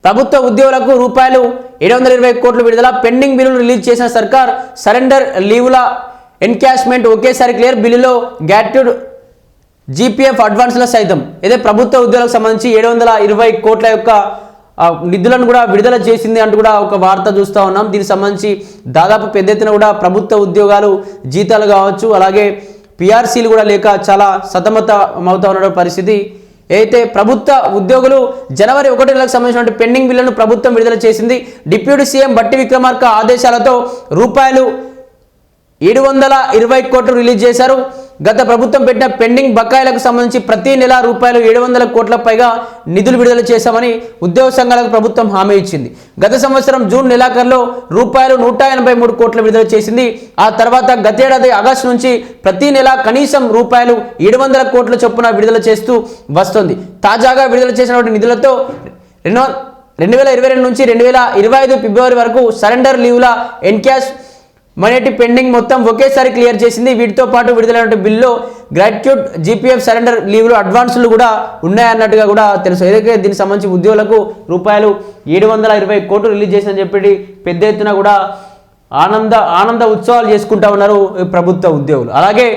ప్రభుత్వ ఉద్యోగులకు రూపాయలు 720 కోట్ల విడుదల పెండింగ్ బిల్లులు రిలీజ్ చేసిన సర్కార్ సరెండర్ లీవుల ఎన్కాష్మెంట్ ఒకేసారి క్లియర్ బిల్లులో గ్రాట్యుడ్ జీపీఎఫ్ అడ్వాన్స్ల సైతం ఇదే ప్రభుత్వ ఉద్యోగులకు సంబంధించి 720 కోట్ల యొక్క నిధులను కూడా విడుదల చేసింది అంటూ కూడా ఒక వార్త చూస్తూ ఉన్నాం. దీనికి సంబంధించి దాదాపు పెద్ద ఎత్తున కూడా ప్రభుత్వ ఉద్యోగాలు జీతాలు కావచ్చు అలాగే పిఆర్సీలు కూడా లేక చాలా సతమతమవుతా ఉన్న పరిస్థితి. అయితే ప్రభుత్వ ఉద్యోగులు జనవరి 1 నెలకు సంబంధించిన పెండింగ్ బిల్లులను ప్రభుత్వం విడుదల చేసింది. డిప్యూటీ సీఎం బట్టి విక్రమార్క ఆదేశాలతో రూపాయలు 720 కోట్లు రిలీజ్ చేశారు. గత ప్రభుత్వం పెట్టిన పెండింగ్ బకాయిలకు సంబంధించి ప్రతి నెల రూపాయలు 700 కోట్ల పైగా నిధులు విడుదల చేశామని ఉద్యోగ సంఘాలకు ప్రభుత్వం హామీ ఇచ్చింది. గత సంవత్సరం జూన్ నెలాఖరులో రూపాయలు 183 కోట్లు విడుదల చేసింది. ఆ తర్వాత గతేడాది ఆగస్టు నుంచి ప్రతి నెల కనీసం రూపాయలు 700 కోట్ల చొప్పున విడుదల చేస్తూ వస్తుంది. తాజాగా విడుదల చేసినటువంటి నిధులతో 2022 నుంచి 2025 ఫిబ్రవరి వరకు సరెండర్ లీవుల ఎన్కాష్ మనీ పెండింగ్ మొత్తం ఒకేసారి క్లియర్ చేసింది. వీటితో పాటు విడుదలైన బిల్లులో గ్రాట్యుడ్ జీపీఎఫ్ సరెండర్ లీవులు అడ్వాన్సులు కూడా ఉన్నాయన్నట్టుగా కూడా తెలుసు. ఏదైతే దీనికి సంబంధించి ఉద్యోగులకు రూపాయలు 720 కోట్లు రిలీజ్ చేసిందని చెప్పి పెద్ద ఎత్తున కూడా ఆనంద ఉత్సవాలు చేసుకుంటా ఉన్నారు ప్రభుత్వ ఉద్యోగులు. అలాగే